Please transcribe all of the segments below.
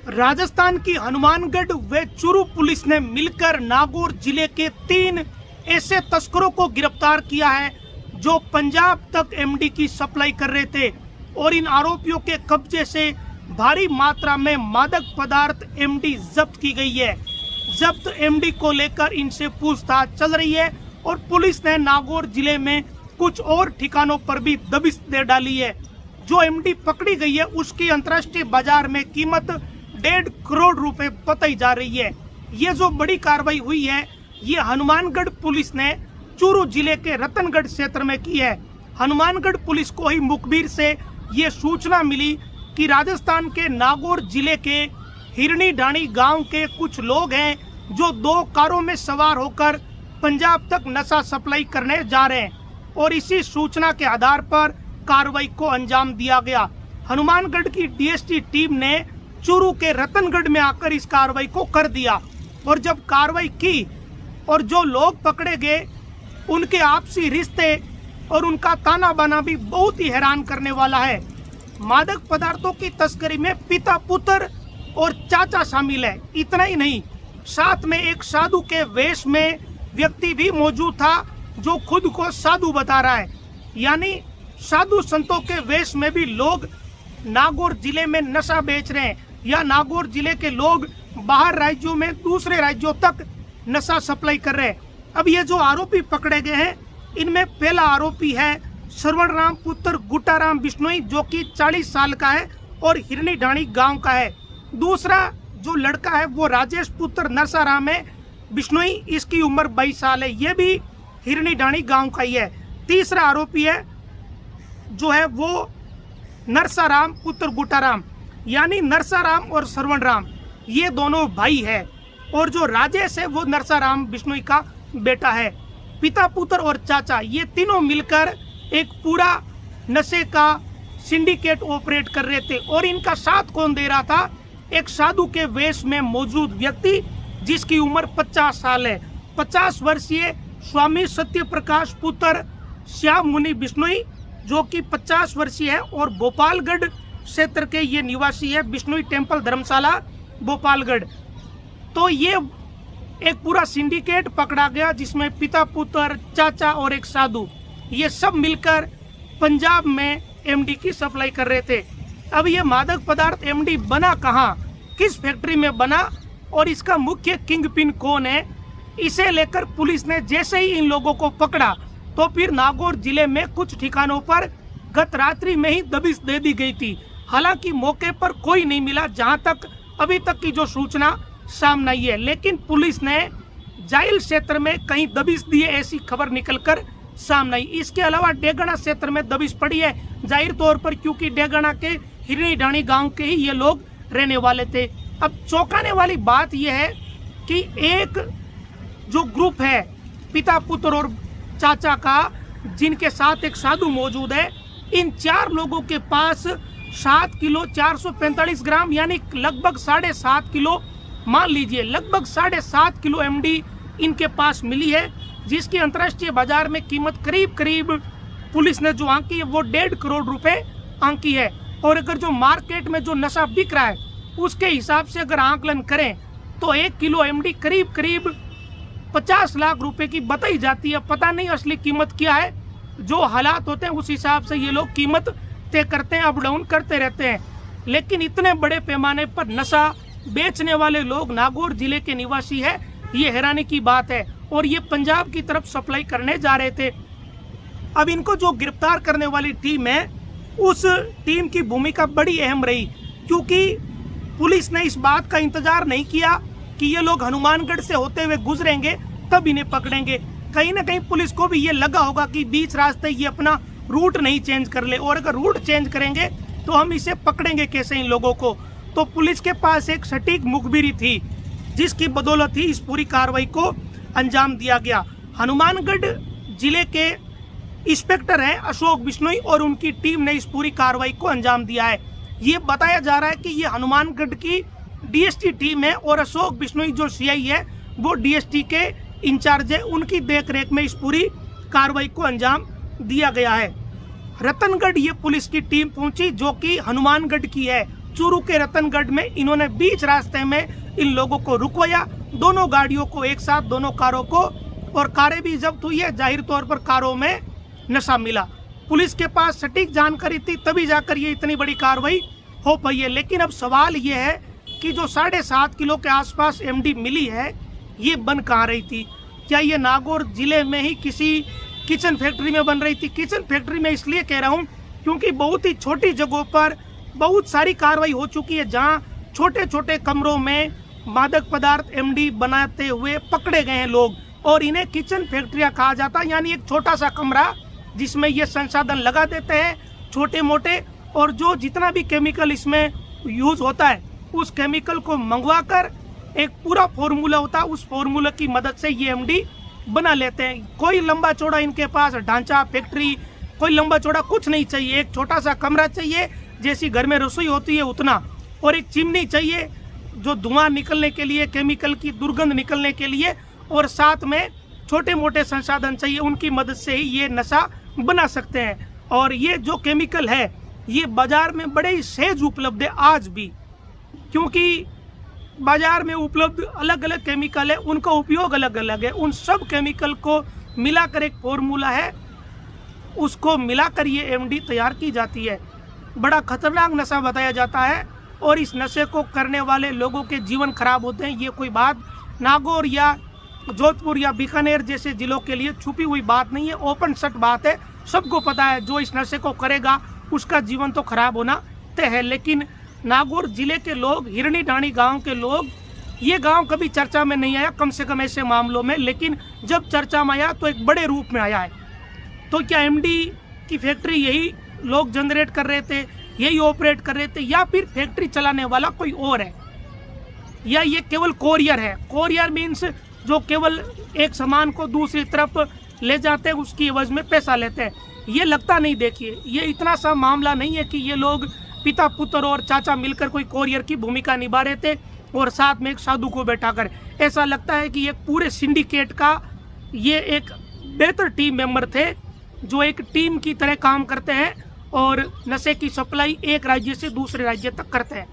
राजस्थान की हनुमानगढ़ व चूरू पुलिस ने मिलकर नागौर जिले के 3 ऐसे तस्करों को गिरफ्तार किया है जो पंजाब तक एमडी की सप्लाई कर रहे थे और इन आरोपियों के कब्जे से भारी मात्रा में मादक पदार्थ एमडी जब्त की गई है। जब्त एमडी को लेकर इनसे पूछताछ चल रही है और पुलिस ने नागौर जिले में कुछ और ठिकानों पर भी दबिश दे डाली है। जो एमडी पकड़ी गई है उसकी अंतर्राष्ट्रीय बाजार में कीमत 1.5 करोड़ रुपए बताई जा रही है। ये जो बड़ी कार्रवाई हुई है ये हनुमानगढ़ पुलिस ने चूरू जिले के रतनगढ़ क्षेत्र में की है। हनुमानगढ़ पुलिस को ही मुखबिर से ये सूचना मिली कि राजस्थान के नागौर जिले के हिरनी ढाणी गांव के कुछ लोग हैं जो 2 कारों में सवार होकर पंजाब तक नशा सप्लाई करने जा रहे हैं और इसी सूचना के आधार पर कार्रवाई को अंजाम दिया गया। हनुमानगढ़ की डीएसटी टीम ने चूरू के रतनगढ़ में आकर इस कार्रवाई को कर दिया और जब कार्रवाई की और जो लोग पकड़े गए उनके आपसी रिश्ते और उनका ताना बाना भी बहुत ही हैरान करने वाला है। मादक पदार्थों की तस्करी में पिता पुत्र और चाचा शामिल है। इतना ही नहीं, साथ में एक साधु के वेश में व्यक्ति भी मौजूद था जो खुद को साधु बता रहा है। यानी साधु संतों के वेश में भी लोग नागौर जिले में नशा बेच रहे हैं या नागौर जिले के लोग बाहर राज्यों में दूसरे राज्यों तक नशा सप्लाई कर रहे हैं। अब ये जो आरोपी पकड़े गए हैं इनमें पहला आरोपी है श्रवण राम पुत्र गुटाराम बिश्नोई जो कि 40 साल का है और हिरनी ढाणी गांव का है। दूसरा जो लड़का है वो राजेश पुत्र नरसाराम है बिश्नोई, इसकी उम्र 22 साल है, ये भी हिरनी ढाणी गांव का ही है। तीसरा आरोपी है जो है वो नरसाराम पुत्र गुटाराम, यानी नरसाराम और श्रवण राम ये दोनों भाई है और जो राजेश है वो नरसाराम बिश्नोई का बेटा है। पिता पुत्र और चाचा ये तीनों मिलकर एक पूरा नशे का सिंडिकेट ऑपरेट कर रहे थे और इनका साथ कौन दे रहा था? एक साधु के वेश में मौजूद व्यक्ति जिसकी उम्र 50 साल है। 50 वर्षीय स्वामी सत्य प्रकाश पुत्र श्याम मुनि बिश्नोई जो कि 50 वर्षीय है और भोपालगढ़ क्षेत्र के ये निवासी है, बिश्नोई टेम्पल धर्मशाला भोपालगढ़। तो ये एक पूरा सिंडिकेट पकड़ा गया जिसमें पिता पुत्र चाचा और एक साधु ये सब मिलकर पंजाब में एमडी की सप्लाई कर रहे थे। अब ये मादक पदार्थ एमडी बना कहाँ, किस फैक्ट्री में बना और इसका मुख्य किंगपिन कौन है, इसे लेकर पुलिस ने जैसे ही इन लोगों को पकड़ा तो फिर नागौर जिले में कुछ ठिकानों पर गत रात्रि में ही दबिश दे दी गई थी। हालांकि मौके पर कोई नहीं मिला जहां तक अभी तक की जो सूचना सामने आई है, लेकिन पुलिस ने जाइल क्षेत्र में कहीं दबिश दिए ऐसी खबर निकलकर सामने आई। इसके अलावा डेगना क्षेत्र में दबिश पड़ी है जाहिर तौर पर क्योंकि डेगना के हिरनी ढाणी गांव के ही ये लोग रहने वाले थे। अब चौंकाने वाली बात यह है कि एक जो ग्रुप है पिता पुत्र और चाचा का जिनके साथ एक साधु मौजूद है, इन 4 लोगों के पास 7 किलो 445 ग्राम यानी लगभग 7.5 किलो, मान लीजिए लगभग 7.5 किलो एमडी इनके पास मिली है जिसकी अंतर्राष्ट्रीय बाजार में कीमत करीब पुलिस ने जो आंकी है वो 1.5 करोड़ रुपए आंकी है। और अगर जो मार्केट में जो नशा बिक रहा है उसके हिसाब से अगर आंकलन करें तो 1 किलो एमडी करीब 50 लाख रुपए की बताई जाती है। पता नहीं असली कीमत क्या है, जो हालात होते हैं उस हिसाब से ये लोग कीमत तय करते हैं, अप डाउन करते रहते हैं। लेकिन इतने बड़े पैमाने पर नशा बेचने वाले लोग नागौर जिले के निवासी है, ये हैरानी की बात है और ये पंजाब की तरफ सप्लाई करने जा रहे थे। अब इनको जो गिरफ्तार करने वाली टीम है उस टीम की भूमिका बड़ी अहम रही क्योंकि पुलिस ने इस बात का इंतजार नहीं किया कि ये लोग हनुमानगढ़ से होते हुए गुजरेंगे तब इन्हें पकड़ेंगे। कहीं ना कहीं पुलिस को भी ये लगा होगा कि बीच रास्ते ये अपना रूट नहीं चेंज कर ले और अगर रूट चेंज करेंगे तो हम इसे पकड़ेंगे कैसे इन लोगों को। तो पुलिस के पास एक सटीक मुखबिरी थी जिसकी बदौलत ही इस पूरी कार्रवाई को अंजाम दिया गया। हनुमानगढ़ जिले के इंस्पेक्टर हैं अशोक बिश्नोई और उनकी टीम ने इस पूरी कार्रवाई को अंजाम दिया है। ये बताया जा रहा है कि ये हनुमानगढ़ की डीएसटी टीम है और अशोक बिश्नोई जो सीआई है वो डीएसटी के इंचार्ज है, उनकी देखरेख में इस पूरी कार्रवाई को अंजाम दिया गया है। रतनगढ़ ये पुलिस की टीम पहुंची जो कि हनुमानगढ़ की है, चूरू के रतनगढ़ में इन्होंने बीच रास्ते में इन लोगों को रुकवाया, दोनों गाड़ियों को एक साथ, दोनों कारों को, और कारें भी जब्त हुई है। जाहिर तौर पर कारों में नशा मिला। पुलिस के पास सटीक जानकारी थी तभी जाकर ये इतनी बड़ी कार्रवाई हो पाई है। लेकिन अब सवाल ये है कि जो 7.5 किलो के आसपास एमडी मिली है, ये बन कहाँ रही थी? क्या ये नागौर जिले में ही किसी किचन फैक्ट्री में बन रही थी? किचन फैक्ट्री में इसलिए कह रहा हूँ क्योंकि बहुत ही छोटी जगहों पर बहुत सारी कार्रवाई हो चुकी है, जहाँ छोटे छोटे कमरों में मादक पदार्थ एमडी बनाते हुए पकड़े गए हैं लोग, और इन्हें किचन फैक्ट्रियाँ कहा जाता है। यानी एक छोटा सा कमरा जिसमें ये संसाधन लगा देते हैं छोटे मोटे, और जो जितना भी केमिकल इसमें यूज होता है उस केमिकल को मंगवा कर एक पूरा फॉर्मूला होता है, उस फॉर्मूला की मदद से ये एमडी बना लेते हैं। कोई लंबा चौड़ा इनके पास ढांचा फैक्ट्री, कोई लंबा चौड़ा कुछ नहीं चाहिए। एक छोटा सा कमरा चाहिए, जैसी घर में रसोई होती है उतना, और एक चिमनी चाहिए जो धुआं निकलने के लिए, केमिकल की दुर्गंध निकलने के लिए, और साथ में छोटे मोटे संसाधन चाहिए। उनकी मदद से ही ये नशा बना सकते हैं। और ये जो केमिकल है ये बाजार में बड़े ही सहज उपलब्ध है आज भी, क्योंकि बाजार में उपलब्ध अलग अलग केमिकल है, उनका उपयोग अलग अलग है। उन सब केमिकल को मिलाकर एक फॉर्मूला है, उसको मिलाकर ये एमडी तैयार की जाती है। बड़ा खतरनाक नशा बताया जाता है, और इस नशे को करने वाले लोगों के जीवन खराब होते हैं। ये कोई बात नागौर या जोधपुर या बीकानेर जैसे जिलों के लिए छुपी हुई बात नहीं है, ओपन सट बात है। सबको पता है जो इस नशे को करेगा उसका जीवन तो खराब होना तय है। लेकिन नागौर जिले के लोग, हिरनी ढाणी गांव के लोग, ये गांव कभी चर्चा में नहीं आया, कम से कम ऐसे मामलों में, लेकिन जब चर्चा में आया तो एक बड़े रूप में आया है। तो क्या एमडी की फैक्ट्री यही लोग जनरेट कर रहे थे, यही ऑपरेट कर रहे थे, या फिर फैक्ट्री चलाने वाला कोई और है, या ये केवल कोरियर है? कोरियर मीन्स जो केवल एक सामान को दूसरी तरफ ले जाते हैं, उसकी एवज में पैसा लेते हैं। ये लगता नहीं, देखिए ये इतना सा मामला नहीं है कि ये लोग पिता पुत्र और चाचा मिलकर कोई कोरियर की भूमिका निभा रहे थे और साथ में एक साधु को बैठा कर। ऐसा लगता है कि ये पूरे सिंडिकेट का ये एक बेहतर टीम मेंबर थे, जो एक टीम की तरह काम करते हैं और नशे की सप्लाई एक राज्य से दूसरे राज्य तक करते हैं।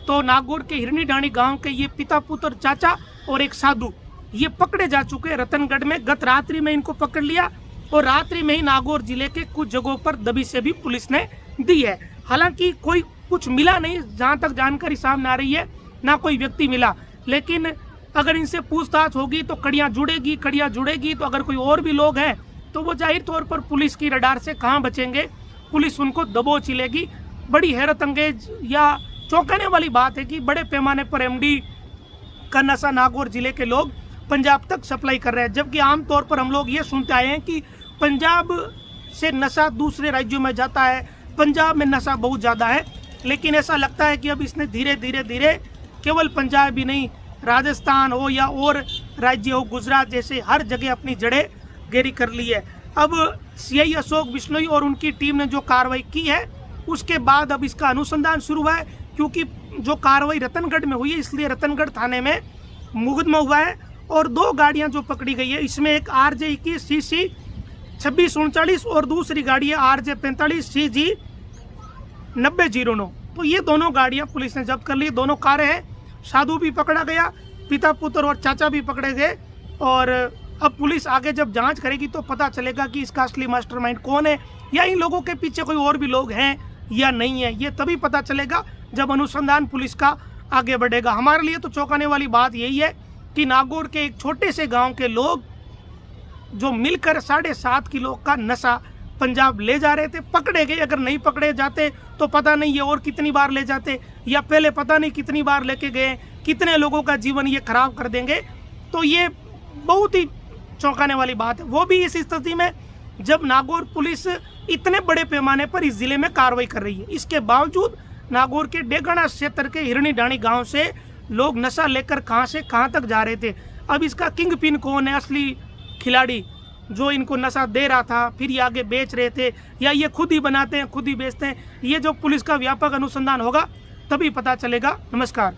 तो नागौर के हिरनी ढाणी गांव के ये पिता पुत्र, चाचा और एक साधु, ये पकड़े जा चुके हैं रतनगढ़ में। गत रात्रि में इनको पकड़ लिया, और रात्रि में ही नागौर जिले के कुछ जगहों पर दबी से भी पुलिस ने दी है। हालांकि कोई कुछ मिला नहीं, जहां तक जानकारी सामने आ रही है, ना कोई व्यक्ति मिला। लेकिन अगर इनसे पूछताछ होगी तो कड़ियाँ जुड़ेगी तो अगर कोई और भी लोग हैं तो वो जाहिर तौर पर पुलिस की रडार से कहाँ बचेंगे, पुलिस उनको दबोच लेगी। बड़ी हैरत अंगेज या चौंकाने वाली बात है कि बड़े पैमाने पर एमडी का नशा नागौर जिले के लोग पंजाब तक सप्लाई कर रहे हैं, जबकि आमतौर पर हम लोग ये सुनते आए हैं कि पंजाब से नशा दूसरे राज्यों में जाता है, पंजाब में नशा बहुत ज़्यादा है। लेकिन ऐसा लगता है कि अब इसने धीरे धीरे केवल पंजाब ही नहीं, राजस्थान हो या और राज्य हो, गुजरात जैसे हर जगह अपनी जड़ें गहरी कर ली है। अब सीआई अशोक बिश्नोई और उनकी टीम ने जो कार्रवाई की है, उसके बाद अब इसका अनुसंधान शुरू हुआ है, क्योंकि जो कार्रवाई रतनगढ़ में हुई है इसलिए रतनगढ़ थाने में मुकदमा हुआ है। और 2 गाड़ियां जो पकड़ी गई है, इसमें एक RJ21 CC 2639 और दूसरी गाड़ी है RJ45 CG 9009। तो ये दोनों गाड़ियां पुलिस ने जब्त कर ली, दोनों कारें हैं। साधु भी पकड़ा गया, पिता पुत्र और चाचा भी पकड़े गए। और अब पुलिस आगे जब जांच करेगी तो पता चलेगा कि इसका असली मास्टरमाइंड कौन है, या इन लोगों के पीछे कोई और भी लोग हैं या नहीं है। ये तभी पता चलेगा जब अनुसंधान पुलिस का आगे बढ़ेगा। हमारे लिए तो चौंकाने वाली बात यही है कि नागौर के एक छोटे से गांव के लोग जो मिलकर 7.5 किलो का नशा पंजाब ले जा रहे थे, पकड़े गए। अगर नहीं पकड़े जाते तो पता नहीं ये और कितनी बार ले जाते, या पहले पता नहीं कितनी बार लेके गए, कितने लोगों का जीवन ये खराब कर देंगे। तो ये बहुत ही चौंकाने वाली बात है, वो भी इस स्थिति में जब नागौर पुलिस इतने बड़े पैमाने पर इस जिले में कार्रवाई कर रही है। इसके बावजूद नागौर के डेगाना क्षेत्र के हिरनी ढाणी गांव से लोग नशा लेकर कहां से कहां तक जा रहे थे। अब इसका किंग पिन कौन है, असली खिलाड़ी जो इनको नशा दे रहा था, फिर ये आगे बेच रहे थे, या ये खुद ही बनाते हैं खुद ही बेचते हैं, ये जो पुलिस का व्यापक अनुसंधान होगा तभी पता चलेगा। नमस्कार।